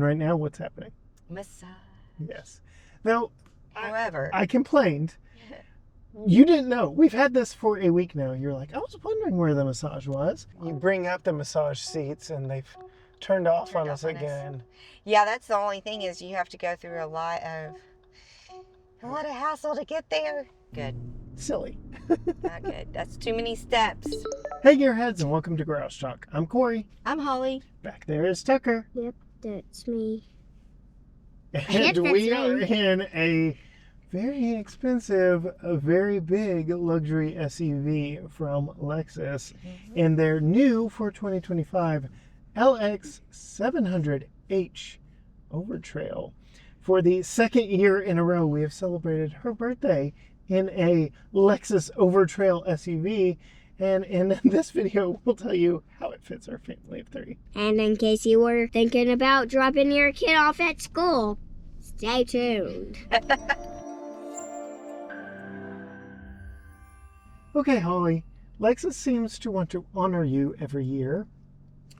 Right now, what's happening? Massage. Yes. Now, However, I complained. You didn't know. We've had this for a week now. You're like, I was wondering where the massage was. You bring up the massage seats and they've turned off on us again. Yeah, that's the only thing is you have to go through a lot of hassle to get there. Good. Silly. Not good. That's too many steps. Hey, Gearheads, and welcome to Garage Talk. I'm Corey. I'm Holly. Back there is Tucker. Yep, that's me. And we are in a very inexpensive, a very big luxury SUV from Lexus in their new for 2025 LX 700h Overtrail. For the second year in a row, we have celebrated her birthday in a Lexus Overtrail SUV. And in this video, we'll tell you how it fits our family of three. And in case you were thinking about dropping your kid off at school, stay tuned. Okay, Holly, Lexus seems to want to honor you every year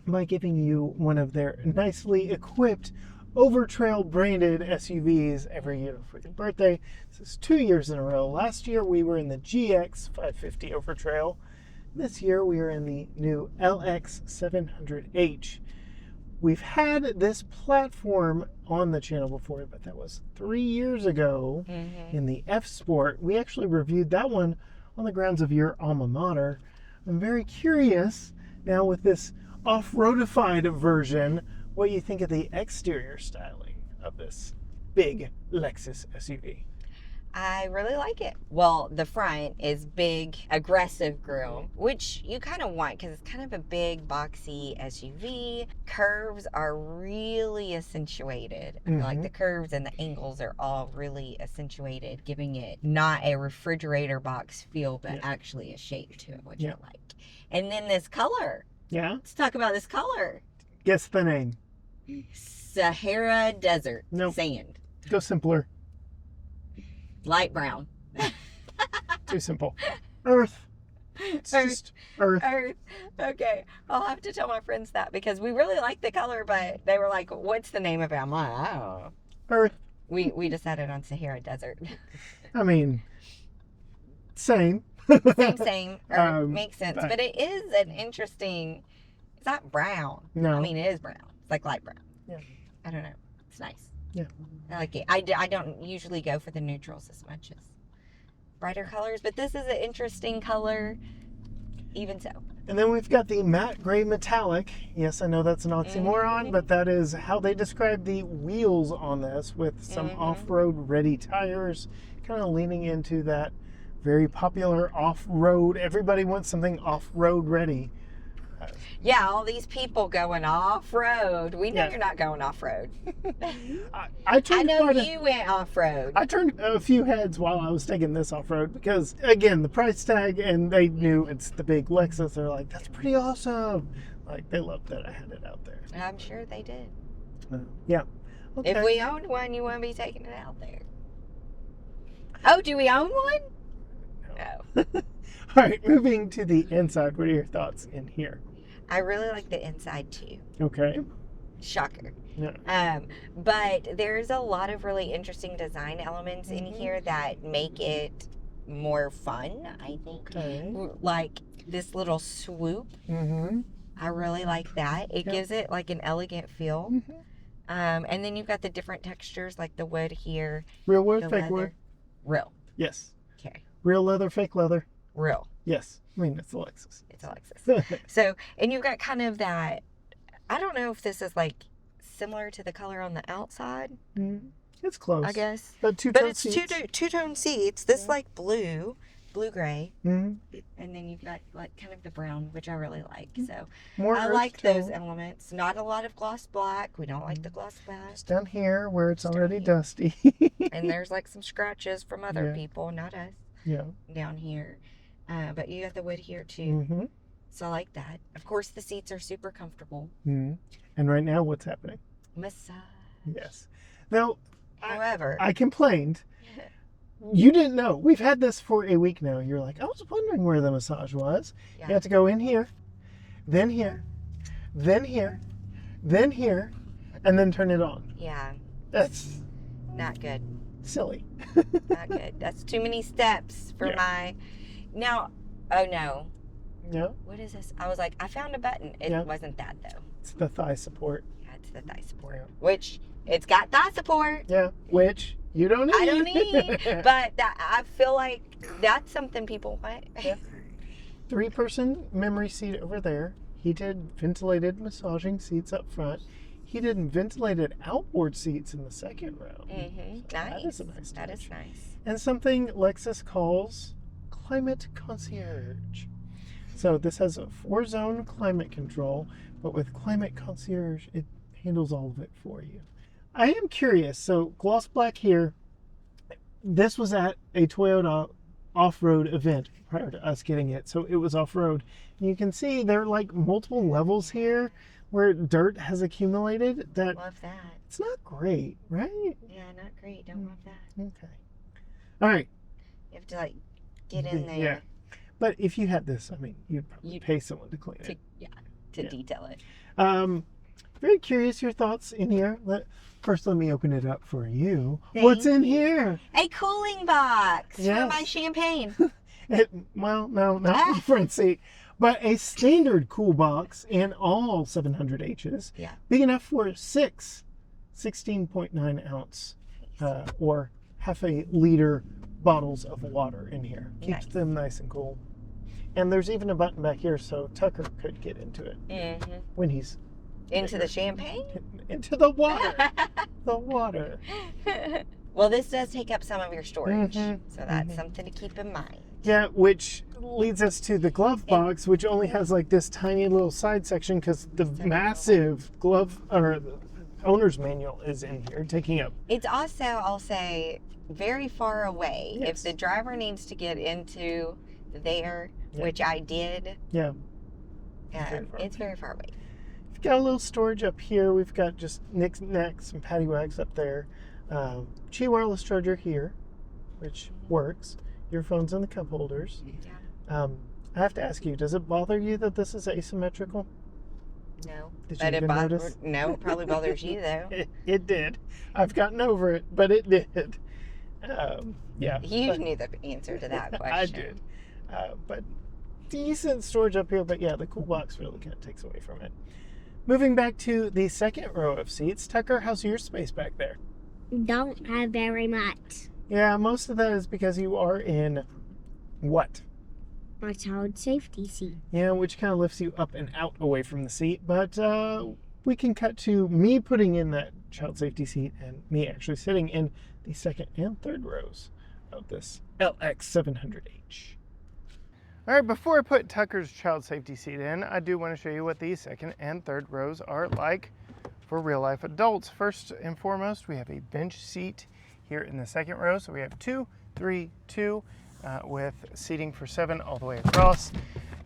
by giving you one of their nicely equipped Overtrail branded SUVs every year for your birthday. This is 2 years in a row. Last year we were in the GX 550 Overtrail. This year we are in the new LX 700h. We've had this platform on the channel before, but that was 3 years ago in the F Sport. We actually reviewed that one on the grounds of your alma mater. I'm very curious now with this off-roadified version, what you think of the exterior styling of this big Lexus SUV. I really like it. Well, the front is big, aggressive grille, which you kind of want because it's kind of a big, boxy SUV. Curves are really accentuated. I feel like the curves and the angles are all really accentuated, giving it not a refrigerator box feel, but actually a shape to it, which I like. And then this color. Yeah? Let's talk about this color. Guess the name. Sahara Desert Sand. Go simpler. Light brown. Too simple. Earth. It's just Earth. Earth. Okay. I'll have to tell my friends that because we really like the color, but they were like, what's the name of it? I'm like, I don't know. Earth. We decided on Sahara Desert. I mean, same. Same. Makes sense. But it is an interesting, it's not brown. No. I mean, it is brown. It's like light brown. Yeah. I don't know. It's nice. Yeah. I like it. I don't usually go for the neutrals as much as brighter colors, but this is an interesting color, even so. And then we've got the matte gray metallic. Yes, I know that's an oxymoron, but that is how they describe the wheels on this, with some off-road ready tires, kind of leaning into that very popular off-road. Everybody wants something off-road ready. Yeah, all these people going off-road. We know you're not going off-road. I know you went off-road. I turned a few heads while I was taking this off-road because, again, the price tag, and they knew it's the big Lexus. They're like, that's pretty awesome. Like, they loved that I had it out there. I'm sure they did. Yeah. Okay. If we owned one, you wouldn't be taking it out there. Oh, do we own one? No. All right, moving to the inside. What are your thoughts in here? I really like the inside too. Okay. Shocker. Yeah. But there's a lot of really interesting design elements in here that make it more fun, I think. Okay. Like this little swoop. I really like that. It gives it like an elegant feel. And then you've got the different textures like the wood here. Real wood, fake wood? Real. Yes. Okay. Real leather, fake leather? Real. Yes. I mean, it's a Lexus. It's a Lexus. So, and you've got kind of that, I don't know if this is like similar to the color on the outside. It's close. I guess. But two-tone it's seats. two-tone seats. This like blue-gray. And then you've got like kind of the brown, which I really like. So More I earth like tone. those elements. Not a lot of gloss black. We don't like the gloss black. It's down here where it's already dusty. And there's like some scratches from other people, not us. Yeah. Down here. But you got the wood here too. So I like that. Of course, the seats are super comfortable. And right now, what's happening? Massage. Yes. Now, However, I complained. You didn't know. We've had this for a week now. You're like, I was wondering where the massage was. Yeah. You have to go in here, then here, then here, then here, and then turn it on. Yeah, That's not good. silly. Not good. That's too many steps for Yeah. my. Now, oh no. Yeah, What is this? I was like, I found a button. It Yeah. wasn't that though. it's the thigh support. Yeah, it's the thigh support. Yeah. Which it's got thigh support. Yeah, which you don't need. I don't need, but that I feel like that's something people want. Yeah. 3-person memory seat over there. Heated, ventilated massaging seats up front. Heated and ventilated outboard seats in the second row. Mm-hmm. So Nice. That is a nice That is touch. nice. And something Lexus calls climate concierge. So this has a 4-zone climate control, but with climate concierge, it handles all of it for you. I am curious. So gloss black here. This was at a Toyota off-road event prior to us getting it. So it was off-road. And you can see there are like multiple levels here where dirt has accumulated that Love that. it's not great, right? Yeah, not great. Don't love that. Okay. All right. You have to like get in there. Yeah. But if you had this, I mean, you'd probably You'd- pay someone to clean it. To Yeah. detail it. Very curious your thoughts in here. First, let me open it up for you. What's in here? A cooling box for Yes. my champagne. Well, no, not for the front seat, but a standard cool box in all 700Hs. Yeah. Big enough for 6 16.9 ounce or half a liter bottles of water in here. Keeps Nice. them nice and cool. And there's even a button back here so Tucker could get into it Mm-hmm. when he's Into the champagne? into the water. The water. Well, this does take up some of your storage, Mhm, so that's mhm. something to keep in mind. Yeah, which leads us to the glove box, which only has like this tiny little side section because the massive glove or the owner's manual is in here, taking up. It's also, I'll say, very far away. Yes. If the driver needs to get into there, Yeah. which I did, Yeah, very far it's very far away. we've got a little storage up here. We've got just knickknacks and paddywhacks up there. Qi wireless charger here, which works. Earphones in the cup holders. Yeah. I have to ask you, does it bother you that this is asymmetrical? No. Did But you even notice? No, it probably bothers you though. It did. I've gotten over it, but it did. Yeah. You but knew the answer to that question. I did. But decent storage up here, but yeah, the cool box really kind of takes away from it. Moving back to the second row of seats. Tucker, how's your space back there? Don't have very much. Yeah, most of that is because you are in what? My child safety seat. Yeah, which kind of lifts you up and out away from the seat. But we can cut to me putting in that child safety seat and me actually sitting in the second and third rows of this LX700H. All right, before I put Tucker's child safety seat in, I do want to show you what the second and third rows are like for real life adults. First and foremost, we have a bench seat here in the second row. So we have 2, 3, 2 with seating for 7 all the way across.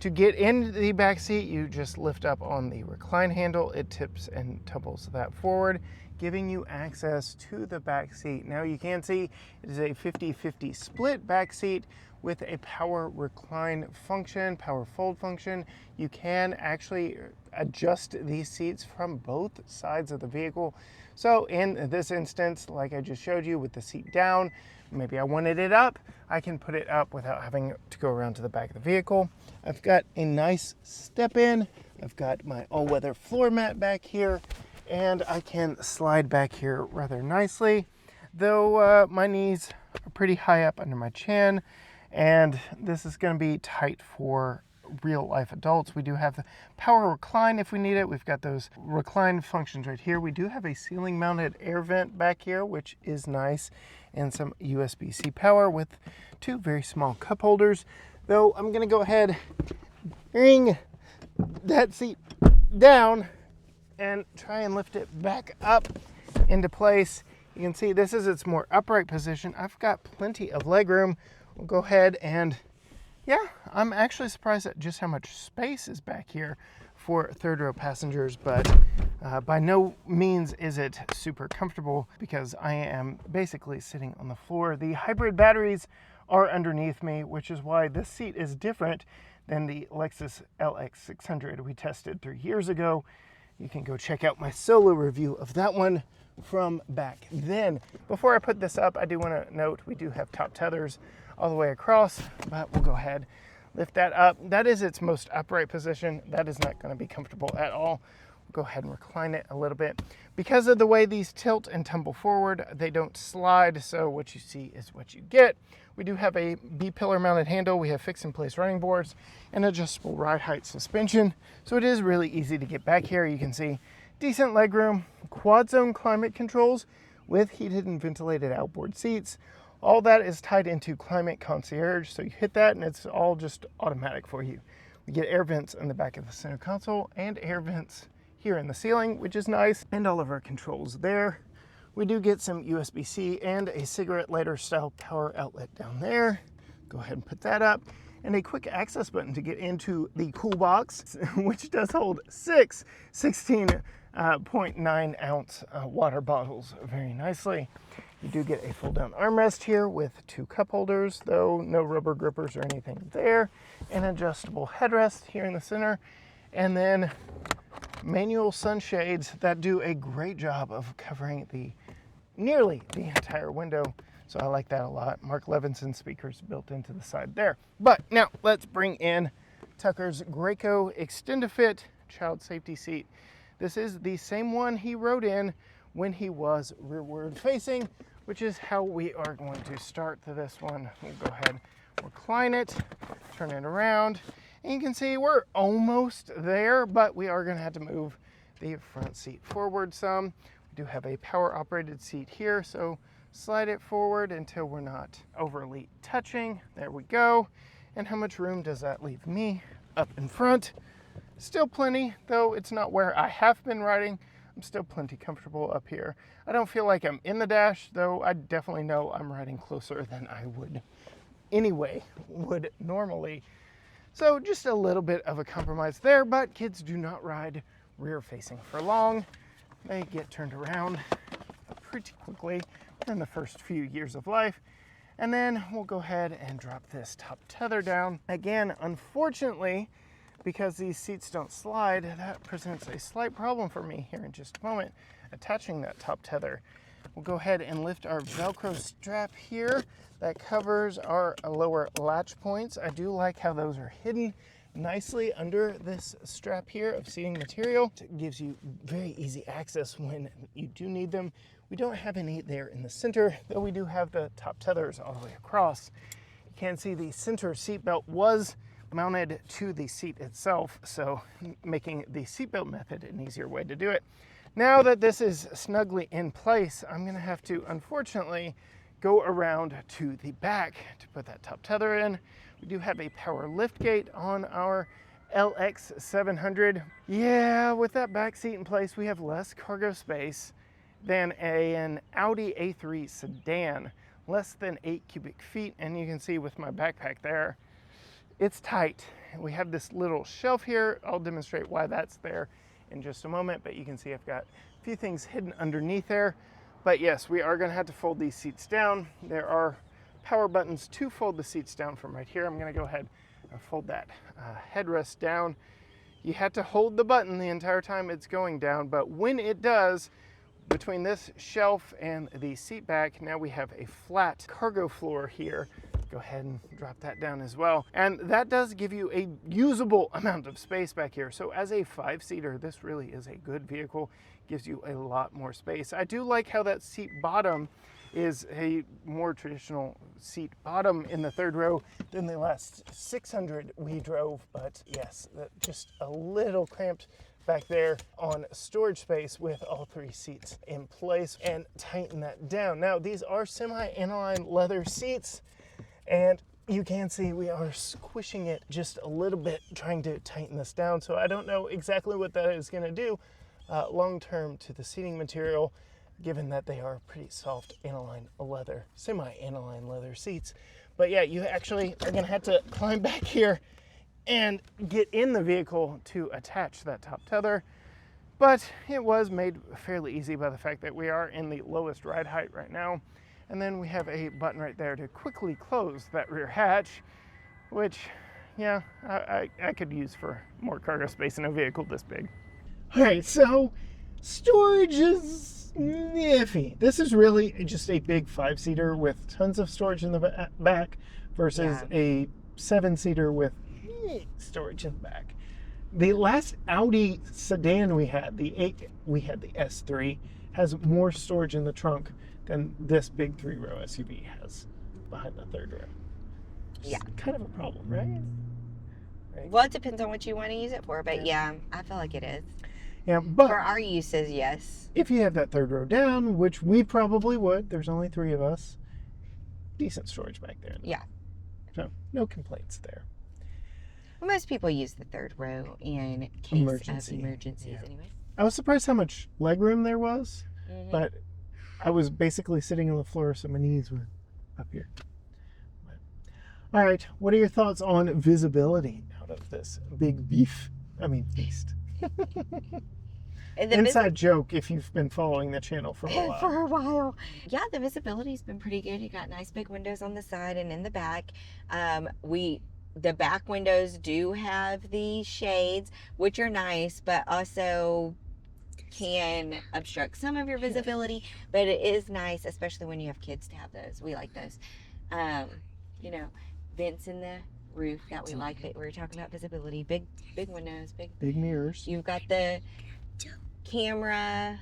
To get into the back seat, you just lift up on the recline handle. It tips and tumbles that forward, giving you access to the back seat. Now you can see it is a 50-50 split back seat with a power recline function, power fold function. You can actually adjust these seats from both sides of the vehicle. So in this instance, like I just showed you with the seat down, maybe I wanted it up, I can put it up without having to go around to the back of the vehicle. I've got a nice step in. I've got my all-weather floor mat back here, and I can slide back here rather nicely. Though my knees are pretty high up under my chin, and this is going to be tight for real life adults. We do have the power recline if we need it. We've got those recline functions right here. We do have a ceiling mounted air vent back here, which is nice, and some USB-C power with 2 very small cup holders. Though I'm going to go ahead, bring that seat down and try and lift it back up into place. You can see this is its more upright position. I've got plenty of leg room. We'll go ahead and, yeah, I'm actually surprised at just how much space is back here for third row passengers, but by no means is it super comfortable because I am basically sitting on the floor. The hybrid batteries are underneath me, which is why this seat is different than the Lexus LX600 we tested 3 years ago. you can go check out my solo review of that one from back then. Before I put this up, I do want to note we do have top tethers all the way across, but we'll go ahead, lift that up. That is its most upright position. That is not going to be comfortable at all. We'll go ahead and recline it a little bit. Because of the way these tilt and tumble forward, they don't slide, so what you see is what you get. We do have a B-pillar mounted handle. We have fixed in place running boards and adjustable ride height suspension. So it is really easy to get back here. You can see decent legroom, quad zone climate controls with heated and ventilated outboard seats. All that is tied into Climate Concierge. So you hit that and it's all just automatic for you. We get air vents in the back of the center console and air vents here in the ceiling, which is nice. And all of our controls there. We do get some USB-C and a cigarette lighter style power outlet down there. Go ahead and put that up. And a quick access button to get into the cool box, which does hold 6 16.9 ounce water bottles very nicely. You do get a fold down armrest here with 2 cup holders, though no rubber grippers or anything there. An adjustable headrest here in the center. And then manual sunshades that do a great job of covering nearly the entire window. So I like that a lot. Mark Levinson speakers built into the side there. But now let's bring in Tucker's Graco Extend-A-Fit child safety seat. This is the same one he rode in when he was rearward facing, which is how we are going to start this one. We'll go ahead, recline it, turn it around, and you can see we're almost there, but we are going to have to move the front seat forward some. We do have a power operated seat here, so slide it forward until we're not overly touching. There we go. And how much room does that leave me up in front? Still plenty, though it's not where I have been riding. I'm still plenty comfortable up here. I don't feel like I'm in the dash, though I definitely know I'm riding closer than I would normally. So just a little bit of a compromise there, but kids do not ride rear facing for long. They get turned around pretty quickly in the first few years of life. And then we'll go ahead and drop this top tether down. Again, unfortunately, because these seats don't slide, that presents a slight problem for me here in just a moment, attaching that top tether. We'll go ahead and lift our Velcro strap here that covers our lower latch points. I do like how those are hidden nicely under this strap here of seating material. It gives you very easy access when you do need them. We don't have any there in the center, though we do have the top tethers all the way across. You can see the center seat belt was mounted to the seat itself, so making the seatbelt method an easier way to do it. Now that this is snugly in place, I'm going to have to, unfortunately, go around to the back to put that top tether in. We do have a power lift gate on our LX 700. Yeah, with that back seat in place, we have less cargo space than an Audi A3 sedan, less than 8 cubic feet. And you can see with my backpack there, it's tight. We have this little shelf here. I'll demonstrate why that's there in just a moment, but you can see I've got a few things hidden underneath there. But yes, we are going to have to fold these seats down. There are power buttons to fold the seats down from right here. I'm going to go ahead and fold that headrest down. You have to hold the button the entire time it's going down, but when it does, between this shelf and the seat back, now we have a flat cargo floor here. Go ahead and drop that down as well. And that does give you a usable amount of space back here. So as a 5-seater, this really is a good vehicle. Gives you a lot more space. I do like how that seat bottom is a more traditional seat bottom in the third row than the last 600 we drove. But yes, just a little cramped back there on storage space with all 3 seats in place, and tighten that down. Now, these are semi-aniline leather seats, and you can see we are squishing it just a little bit, trying to tighten this down. So I don't know exactly what that is going to do long-term to the seating material, given that they are pretty soft aniline leather, semi-aniline leather seats. But yeah, you actually are going to have to climb back here and get in the vehicle to attach that top tether. But it was made fairly easy by the fact that we are in the lowest ride height right now. And then we have a button right there to quickly close that rear hatch, which, yeah, I could use for more cargo space in a vehicle this big. All right, so storage is iffy. This is really just a big 5-seater with tons of storage in the back versus a 7-seater with storage in the back. The last Audi sedan we had the S3, has more storage in the trunk than this big 3-row SUV has behind the third row. Yeah. It's kind of a problem, right? Well, it depends on what you want to use it for, but yeah, I feel like it is. Yeah, but For our uses, yes. if you have that third row down, which we probably would, there's only 3 of us, decent storage back there. Yeah. So, no complaints there. Most people use the third row in case of emergencies anyway. I was surprised how much legroom there was, Mm-hmm. but I was basically sitting on the floor, so my knees were up here. But, all right, what are your thoughts on visibility out of this big beast? And the Inside joke if you've been following the channel for a while. for a while. Yeah, the visibility's been pretty good. You got nice big windows on the side and in the back. The back windows do have the shades, which are nice, but also can obstruct some of your visibility. But it is nice, especially when you have kids, to have those. We like those. Vents in the roof that we like. That we were talking about visibility. Big windows, Big mirrors. You've got the camera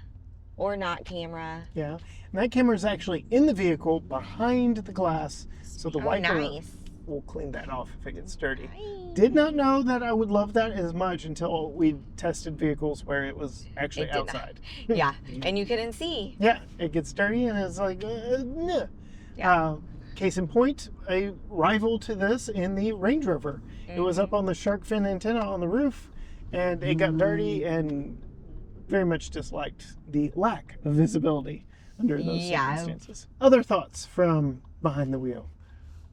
or not camera. Yeah, and that camera is actually in the vehicle behind the glass, so the wiper Nice. will clean that off if it gets dirty. Nice. Did not know that I would love that as much until we tested vehicles where it was actually It did not. outside. Yeah, and you couldn't see. Yeah, it gets dirty and it's like, nah. Yeah. Case in point, a rival to this in the Range Rover. It was up on the shark fin antenna on the roof, and it got dirty and very much disliked the lack of visibility under those circumstances. Other thoughts from behind the wheel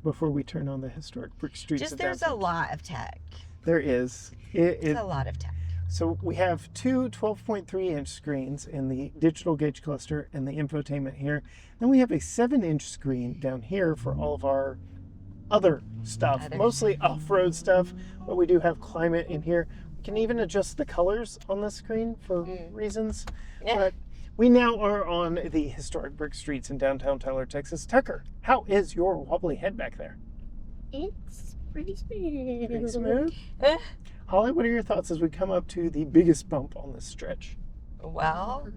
before we turn on the historic brick streets Just of there's a downtown? lot of tech. There is. It's a lot of tech. So we have 2 12.3-inch screens in the digital gauge cluster and the infotainment here. Then we have a 7-inch screen down here for all of our other stuff, mostly off-road stuff, but we do have climate in here. We can even adjust the colors on the screen for reasons. Yeah. But we now are on the historic brick streets in downtown Tyler, Texas. Tucker, how is your wobbly head back there? It's pretty smooth. Pretty smooth? Holly, what are your thoughts as we come up to the biggest bump on this stretch? Well,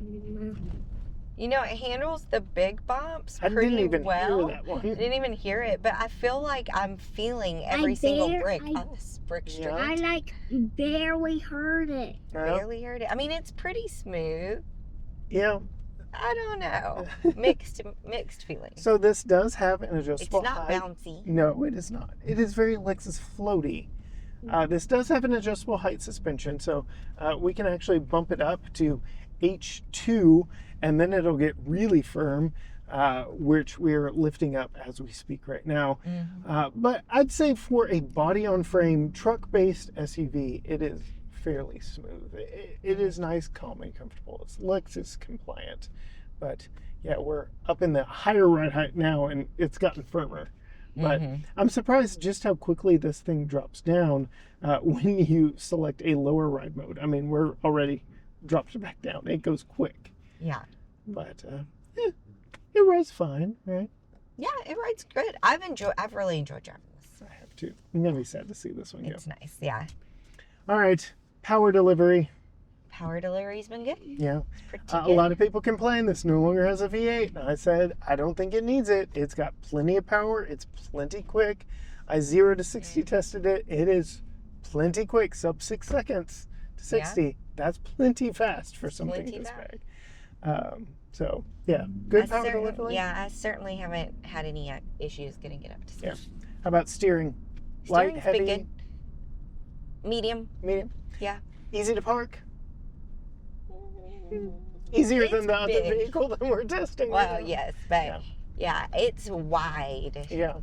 it handles the big bumps I pretty didn't even well. hear that one. I didn't even hear it, but I feel like I'm feeling every single brick on this brick street. Yeah. I barely heard it. Barely heard it. I mean, it's pretty smooth. Yeah. I don't know. Mixed feelings. So this does have an It's adjustable not height. bouncy. No, it is not. It is very Lexus floaty. This does have an adjustable height suspension, so we can actually bump it up to H2, and then it'll get really firm, which we're lifting up as we speak right now. But I'd say for a body-on-frame, truck-based SUV, it is fairly smooth. It is nice, calm, and comfortable. It's Lexus compliant. But yeah, we're up in the higher ride height now, and it's gotten firmer. But I'm surprised just how quickly this thing drops down when you select a lower ride mode. I mean, we're already dropped back down. It goes quick. Yeah. But it rides fine, right? Yeah, it rides good. I've really enjoyed driving this. I have to. I'm gonna be sad to see this one go. It's nice, yeah. All right, power delivery. Power delivery's been good. Yeah. Pretty A good. lot of people complain this no longer has a V8. And I said, I don't think it needs it. It's got plenty of power. It's plenty quick. I 0 to 60 tested it. It is plenty quick, sub 6 seconds to 60. That's plenty fast for something Plenty this fast. big. So, yeah, good power delivery. Yeah, I certainly haven't had any issues getting it up to 60. Yeah. How about steering? Light, Steering's heavy, been good. Medium. medium? Yeah. Easy to park? Easier than It's the other big. vehicle that we're testing. Well, right now. yes, but yeah, it's wide. Yeah.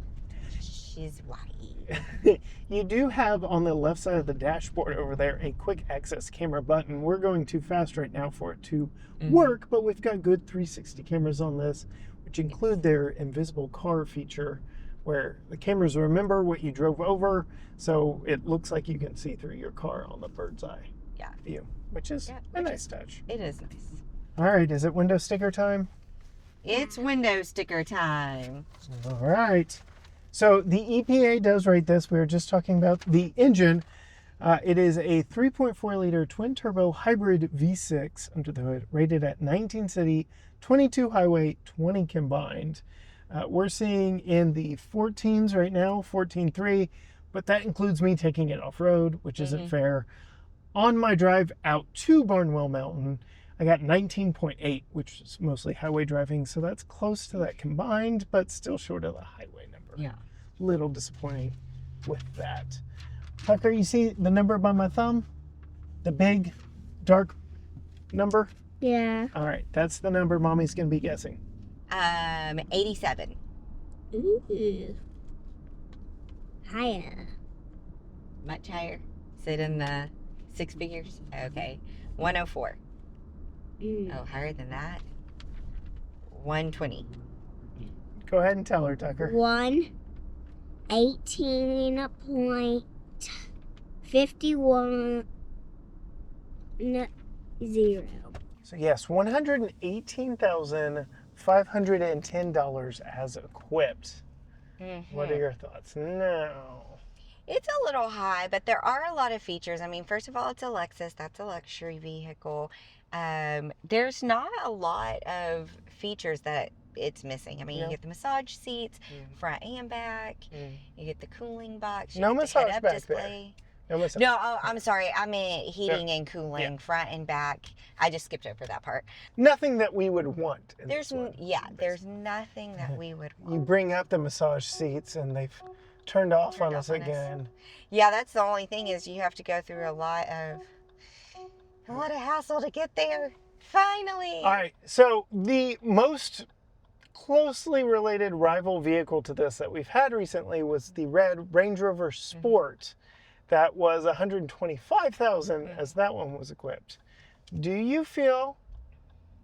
She's wide. You do have on the left side of the dashboard over there a quick access camera button. We're going too fast right now for it to work, but we've got good 360 cameras on this, which include their invisible car feature where the cameras remember what you drove over, so it looks like you can see through your car on the bird's eye view. which is Yeah, a nice touch. It is nice. All right, is it window sticker time? It's window sticker time. All right. So the EPA does rate this. We were just talking about the engine. It is a 3.4-liter twin-turbo hybrid V6 under the hood, rated at 19 city, 22 highway, 20 combined. We're seeing in the 14s right now, 14.3, but that includes me taking it off-road, which isn't fair. On my drive out to Barnwell Mountain, I got 19.8, which is mostly highway driving, so that's close to that combined, but still short of the highway number. Yeah. Little disappointing with that. Tucker, you see the number by my thumb? The big, dark number? Yeah. All right, that's the number Mommy's going to be guessing. 87. Ooh. Higher. Much higher. Is it in the 6 figures? Okay. 104. Oh, higher than that? 120. Go ahead and tell her, Tucker. 118.51 0. So yes, $118,510 as equipped. What are your thoughts? No. It's a little high, but there are a lot of features. I mean, first of all, it's a Lexus. That's a luxury vehicle. There's not a lot of features that it's missing. I mean, you get the massage seats, front and back. You get the cooling box. You No get the massage head-up back display. there. No massage. No, oh, I'm sorry. I meant heating and cooling, front and back. I just skipped over that part. Nothing that we would want. In There's this one, there's nothing that we would want. You bring up the massage seats and they've turned off on us again. Yeah, that's the only thing is you have to go through a lot of hassle to get there. Finally. All right, so the most closely related rival vehicle to this that we've had recently was the red Range Rover Sport. That was $125,000 as that one was equipped. Do you feel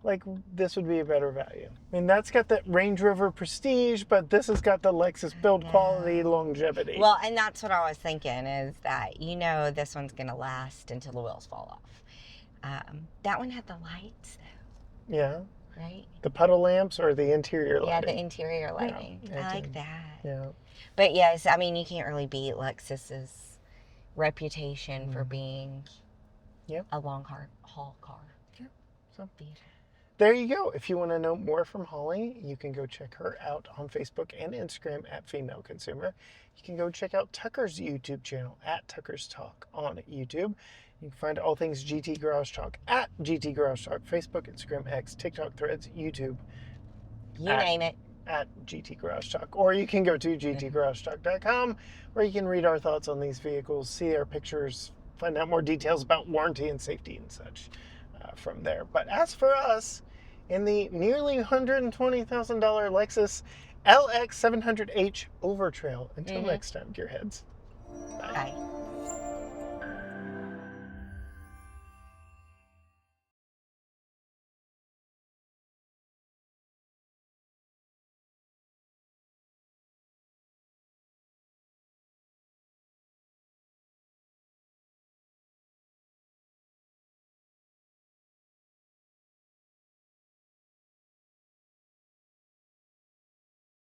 like this would be a better value? I mean, that's got the Range Rover prestige, but this has got the Lexus build quality, longevity. Well, and that's what I was thinking is that, this one's going to last until the wheels fall off. That one had the lights, though. Yeah. Right? The puddle lamps or the interior lighting? Yeah, the interior lighting. Yeah, I like that. Yeah. But yes, I mean, you can't really beat Lexus's reputation for being a long haul car. Yeah. So Beautiful. there you go. If you want to know more from Holly, you can go check her out on Facebook and Instagram at Female Consumer. You can go check out Tucker's YouTube channel at Tucker's Talk on YouTube. You can find all things GT Garage Talk at GT Garage Talk, Facebook, Instagram, X, TikTok, Threads, YouTube. You name it. At GT Garage Talk. Or you can go to gtgaragetalk.com where you can read our thoughts on these vehicles, see our pictures, find out more details about warranty and safety and such from there. But as for us, in the nearly $120,000 Lexus LX 700h Overtrail, until next time, gearheads. Bye. Bye.